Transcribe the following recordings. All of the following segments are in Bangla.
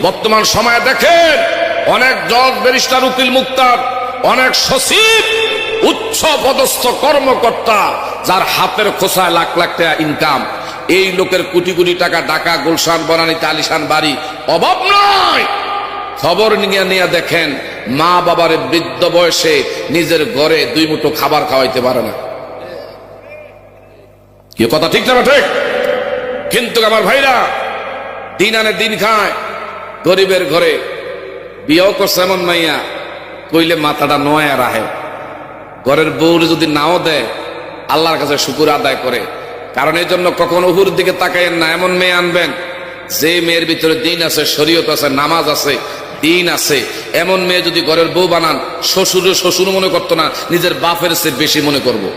বর্তমান সময়ে দেখেন অনেক জজ, ব্যারিস্টার, উকিল, মুক্তার, অনেক সচিব, উচ্চ পদস্থ কর্মকর্তা যার হাতের খোসায় লাখ লাখ টাকা ইনকাম, এই লোকের কোটি কোটি টাকা, ঢাকা, গুলশান, বনানীতে আলিশান বাড়ি, অভাব নয়। খবর নিয়ে দেখেন মা বাবার বৃদ্ধ বয়সে নিজের ঘরে 2 মুঠো খাবার খাওয়াইতে পারে না। কি কথা ঠিক না ঠিক? কিন্তু আমার ভাইরা দিন আনে দিন খায়, গরিবের ঘরে বিয়েও করছে এমন মাইয়া কইলে মাথাটা নয়া রাহে। ঘরের বউর যদি নাও দেয় আল্লাহর কাছে শুকুর আদায় করে। কারণ এই জন্য কখনো উহুর দিকে তাকাইয়েন না। এমন মেয়ে আনবেন যে মেয়ের ভিতরে দিন আছে, শরীয়ত আছে, নামাজ আছে, দিন আছে। এমন মেয়ে যদি ঘরের বউ বানান, শ্বশুর মনে করতো না, নিজের বাপের চেয়ে বেশি মনে করবো।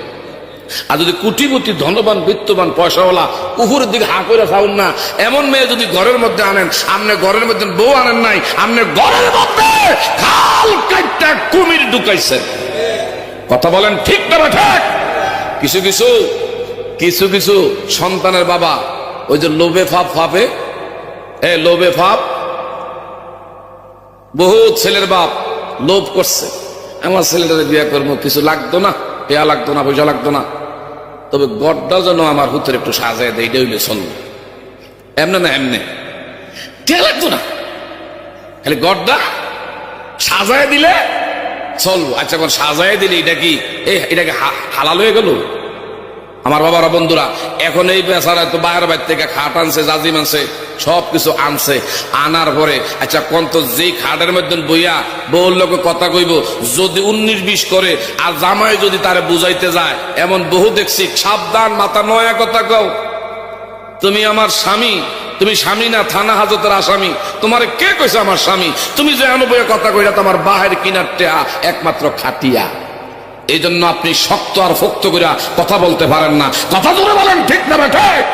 আর যদি কুটিপতি, ধনবান, বিত্তবান, পয়সাওয়ালা, উহুর দিকে হা করে খাউন না, এমন মেয়ে যদি ঘরের মধ্যে আনেন, আপনি ঘরের মধ্যে বউ আনেন নাই, আপনি ঘরের মধ্যে খাল কাটটা কুমির ঢুকাইছেন। কথা বলেন ঠিক না ঠিক? কিছু কিছু সন্তানের বাবা ওই যে লোভে ফাপে, লোভে ফাপ, বহু ছেলের বাপ লোভ করছে, আমার ছেলেটারে বিয়ে করবো, কিছু লাগতো না, পেয়া লাগতো না, পয়সা লাগতো না, তবে গড্ডা যেন আমার হুতের একটু সাজায় দেয়, এটা হইলে চলবে। এমনে না এমনে টেয়া লাগতো না, খালি গড্ডা সাজায় দিলে চলবো। আচ্ছা এখন সাজায় দিলে এটাকে হালাল হয়ে গেল? আমার বাবারা, বন্ধুরা, এখন এই বেচারা তো বাইরের বাড়ি থেকে খাট আনছে, জাজিম আনছে, সবকিছু আনছে, আনার পরে আচ্ছা কোন তো যেই খাটের মধ্যে বইয়া বউর লোকে কথা কইব, যদি 19-20 করে আর জামাই যদি তারে বুঝাইতে যায়, এমন বহু দেখছি। সাবধান, মাথা নয়া কথা কও। তুমি আমার স্বামী, তুমি স্বামী না, থানা হাজতের আসামি। তোমার কে কইছে আমার স্বামী? তুমি যে বইয়া কথা কইরা তোমার বাহের কিনারটা একমাত্র খাটিয়া। এই জন্য আপনি শক্ত আর ফোক্ত করে কথা বলতে পারেন না। কথা জোরে বলেন ঠিক না ঠিক?